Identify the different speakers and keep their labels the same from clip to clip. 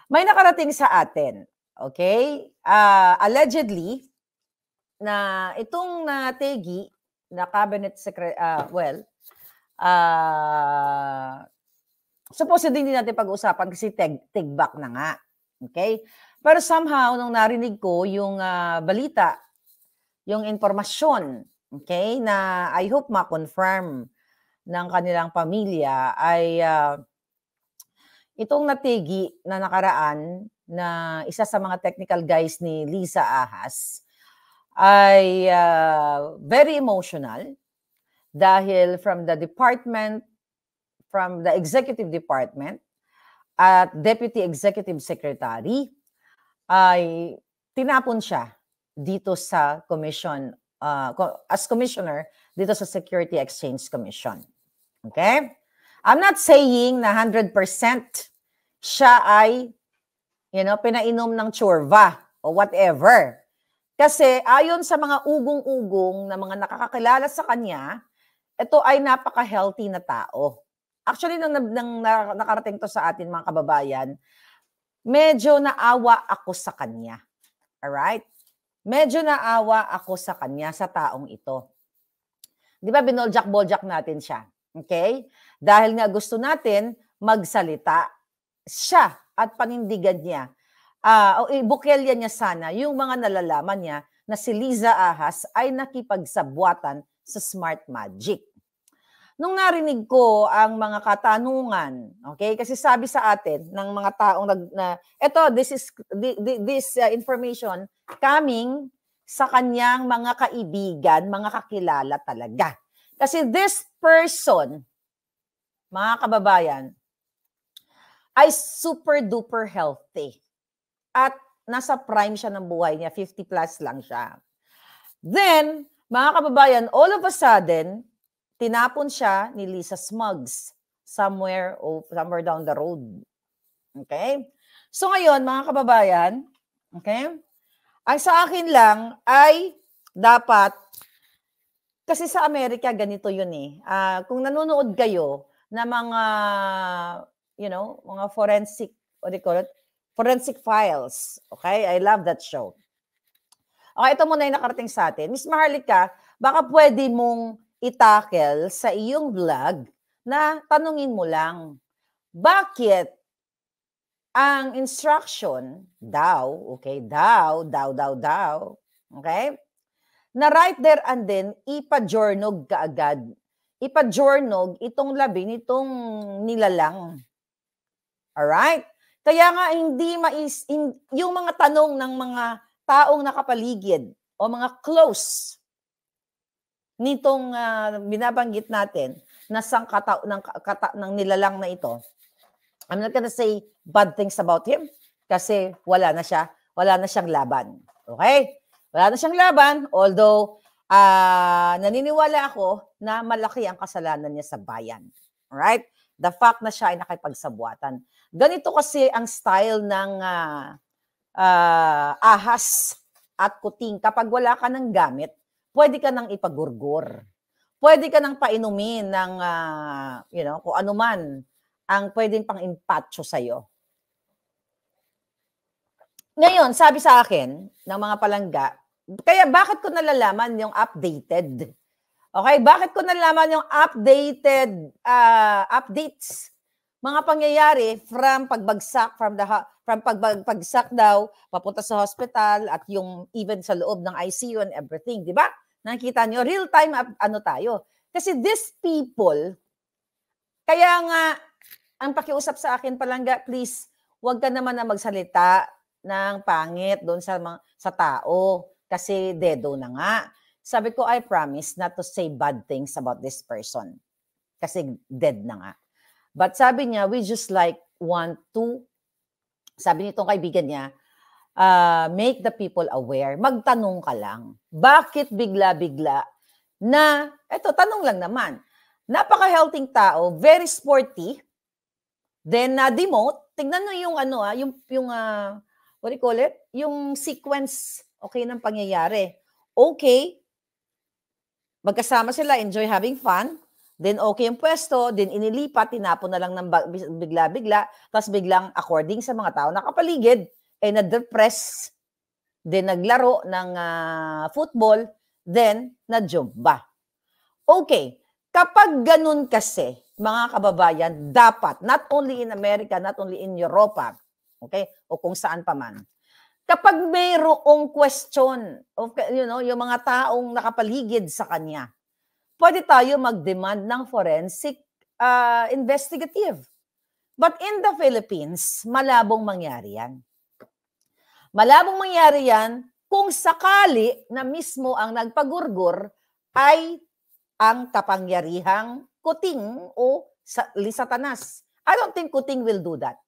Speaker 1: May nakarating sa atin, okay? Allegedly, na itong Tegi, na cabinet secretary, supposedly hindi natin pag-uusapan kasi take-back na nga. Okay? Pero somehow, nung narinig ko yung balita, yung informasyon, okay, na I hope ma-confirm ng kanilang pamilya ay itong Nategi na nakaraan na isa sa mga technical guys ni Lisa Ahas ay very emotional dahil from the executive department at deputy executive secretary ay tinapon siya dito sa commission as commissioner dito sa Security Exchange Commission. Okay? I'm not saying na 100% siya ay pinainom ng tsurva o whatever. Kasi ayon sa mga ugong-ugong na mga nakakakilala sa kanya, ito ay napaka-healthy na tao. Actually, nang nakarating to sa atin mga kababayan, medyo naawa ako sa kanya. Alright? Medyo naawa ako sa kanya, sa taong ito. Di ba, binoljak-boljak natin siya. Okay? Dahil nga gusto natin magsalita siya at panindigan niya. O ibukelya niya sana yung mga nalalaman niya na si Liza Ahas ay nakipagsabwatan sa Smart Magic. Nung narinig ko ang mga katanungan, okay? Kasi sabi sa atin ng mga taong this information coming sa kanyang mga kaibigan, mga kakilala talaga. Kasi this person, mga kababayan, ay super duper healthy. At nasa prime siya ng buhay niya, 50 plus lang siya. Then, mga kababayan, all of a sudden, tinapon siya ni Lisa Smugs somewhere down the road. Okay? So ngayon, mga kababayan, okay? Ang sa akin lang ay dapat, kasi sa Amerika, ganito yun eh. Kung nanonood kayo na mga, mga forensic, what do you call it? Forensic Files. Okay? I love that show. Okay, ito muna yung nakarating sa atin. Miss Maharlika, baka pwede mong itakel sa iyong vlog na tanungin mo lang, bakit ang instruction daw, okay, okay, na right there and then, ipa-jornog kaagad. Ipa-jornog itong labi nitong nilalang. Alright? Kaya nga yung mga tanong ng mga taong nakapaligid o mga close nitong binabanggit natin na sangkata ng nilalang na ito, I'm not gonna say bad things about him kasi wala na siyang laban. Okay? Wala na siyang laban, although naniniwala ako na malaki ang kasalanan niya sa bayan. Alright? The fact na siya ay nakipagsabwatan. Ganito kasi ang style ng ahas at kuting. Kapag wala ka ng gamit, pwede ka nang ipagurgur. Pwede ka nang painumin ng, kung ano man ang pwedeng pang-impatcho sa'yo. Ngayon, sabi sa akin ng mga palangga, kaya bakit ko nalalaman yung updated? Okay, bakit ko nalalaman yung updated updates? Mga pangyayari from pagbagsak, from pagbagsak daw, papunta sa hospital at yung even sa loob ng ICU and everything, di ba? Nakikita nyo, real time tayo. Kasi these people, kaya nga, ang pakiusap sa akin palangga, please, huwag ka naman na magsalita ng pangit doon sa tao. Kasi dedo na nga. Sabi ko, I promise not to say bad things about this person. Kasi dead na nga. But sabi niya, we just want to, sabi nitong kaibigan niya, make the people aware. Magtanong ka lang. Bakit bigla-bigla na, eto, tanong lang naman, napaka-healthy tao, very sporty, then na-demote, tignan mo yung what do you call it? Yung sequence, okay, ng pangyayari. Okay, magkasama sila, enjoy having fun, Then okay yung pwesto, then inilipat, tinapon na lang ng bigla-bigla, tapos biglang according sa mga tao nakapaligid, na-depress, then naglaro ng football, then na-jumba. Okay, kapag ganun kasi, mga kababayan, dapat, not only in America, not only in Europa, okay, o kung saan pa man, kapag mayroong question, yung mga taong nakapaligid sa kanya, pwede tayo mag-demand ng forensic investigative. But in the Philippines, malabong mangyari yan. Malabong mangyari yan kung sakali na mismo ang nagpagurgur ay ang kapangyarihang Kuting o Satanas. I don't think Kuting will do that.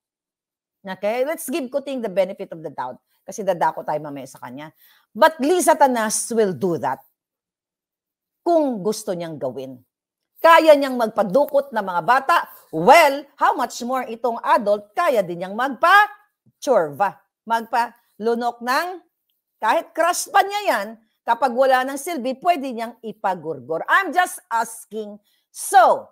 Speaker 1: Okay? Let's give Kuting the benefit of the doubt kasi dadako tayo mamaya sa kanya. But Satanas will do that kung gusto niyang gawin. Kaya niyang magpadukot ng mga bata. Well, how much more itong adult, kaya din niyang magpa-chorva. Magpa-lunok ng, kahit crush pa niya yan, kapag wala ng silbi, pwede niyang ipagurgor. I'm just asking. So,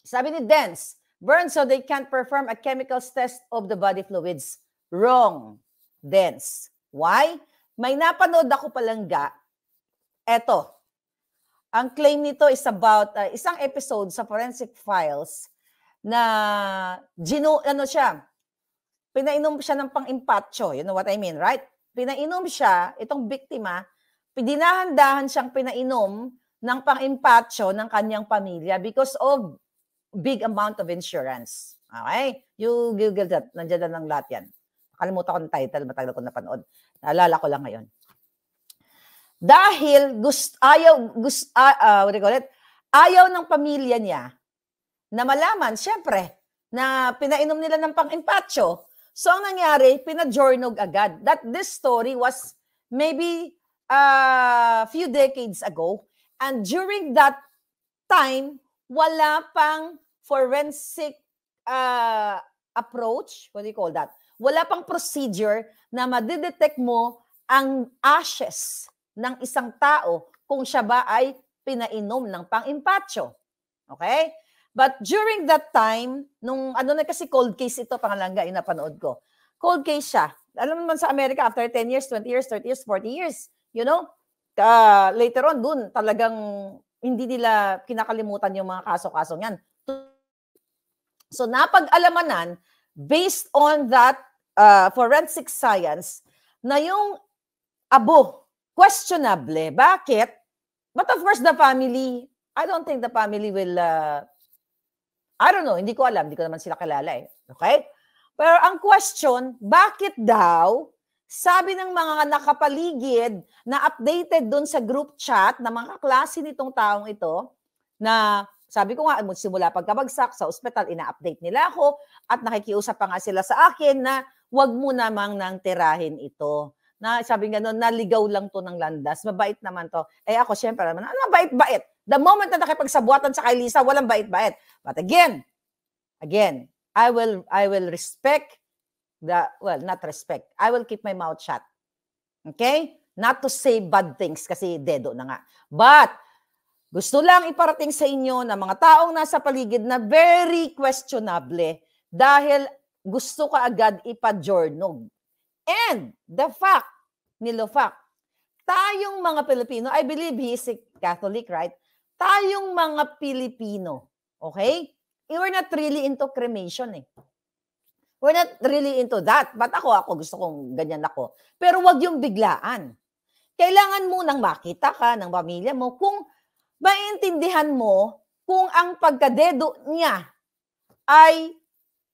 Speaker 1: sabi ni Dance, burn so they can't perform a chemicals test of the body fluids. Wrong, Dance. Why? May napanood ako palangga. Eto, ang claim nito is about isang episode sa Forensic Files na pinainom siya ng pang-impatcho. You know what I mean, right? Pinainom siya, itong biktima, dinahan-dahan siyang pinainom ng pang-impatcho ng kanyang pamilya because of big amount of insurance. Okay? You Google that. Nandiyan na ng lahat yan. Nakalimutan ko ng title, matagal ko napanood. Naalala ko lang ngayon. Dahil ayaw ng pamilya niya na malaman, syempre, na pinainom nila ng pang-impatcho. So, ang nangyari, pinajornog agad. That this story was maybe a few decades ago. And during that time, wala pang forensic approach. What do you call that? Wala pang procedure na madidetect mo ang ashes ng isang tao kung siya ba ay pinainom ng pang-impatcho. Okay? But during that time, nung kasi cold case ito, pangalangga, napanood ko. Cold case siya. Alam naman sa Amerika, after 10 years, 20 years, 30 years, 40 years, later on, dun talagang hindi nila kinakalimutan yung mga kaso-kaso yan. So, napag-alamanan, based on that forensic science, na yung abo, questionable. Bakit? But of course, the family, I don't think the family will, I don't know, hindi ko alam, hindi ko naman sila kilala eh. Okay? Pero ang question, bakit daw, sabi ng mga nakapaligid na updated doon sa group chat na mga kaklase nitong taong ito, na sabi ko nga, simula pagkabagsak sa ospital, ina-update nila ako at nakikiusap pa nga sila sa akin na wag mo namang nang tirahin ito. Na sabi nga noon, naligaw lang to ng landas. Mabait naman to. Eh ako, syempre naman, bait-bait. The moment na nakipagsabuatan sa kay Lisa, walang bait-bait. But again, I will respect not respect. I will keep my mouth shut. Okay? Not to say bad things kasi dedo na nga. But, gusto lang iparating sa inyo na mga taong nasa paligid na very questionable dahil gusto ka agad ipa-jornog. And the fact, Nilofac, tayong mga Pilipino, I believe he is a Catholic, right? Tayong mga Pilipino, okay? We're not really into cremation eh. We're not really into that. But ako gusto kong ganyan ako. Pero wag yung biglaan. Kailangan munang makita ka ng pamilya mo kung maintindihan mo kung ang pagkadedo niya ay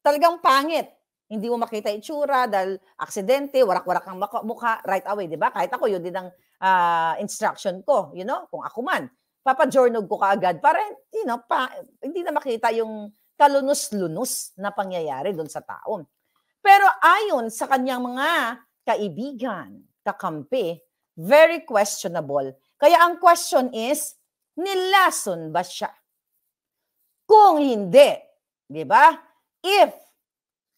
Speaker 1: talagang pangit. Hindi mo makita itsura dahil aksidente, warak-warak ang mukha right away, di ba? Kahit ako, yun din ang instruction ko, kung ako man. Papajornog ko kaagad para, hindi na makita yung kalunos-lunos na pangyayari doon sa tao. Pero ayon sa kanyang mga kaibigan, kakampi, very questionable. Kaya ang question is, nilason ba siya? Kung hindi, di ba?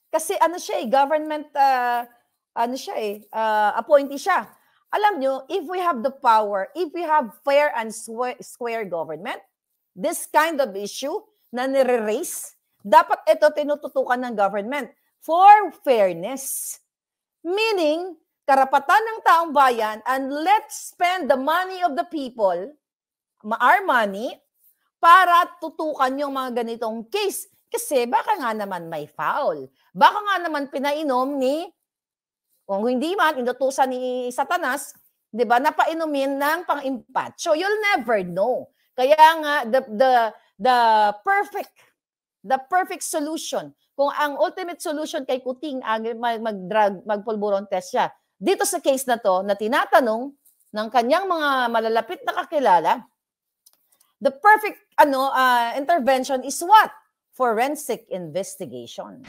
Speaker 1: Kasi government, appointee siya. Alam nyo, if we have the power, if we have fair and square government, this kind of issue na nire-raise, dapat ito tinututukan ng government for fairness. Meaning, karapatan ng taong bayan, and let's spend the money of the people, our money, para tutukan yung mga ganitong case. Kasi baka nga naman may foul. Baka nga naman pinainom ni, kung hindi man, inutusan ni Satanas, di ba, napainumin ng pang-impat. So you'll never know. Kaya nga, the perfect solution, kung ang ultimate solution kay Kuting, magpulburon test siya, dito sa case na to, na tinatanong ng kanyang mga malalapit na kakilala, the perfect intervention is what? Forensic investigation.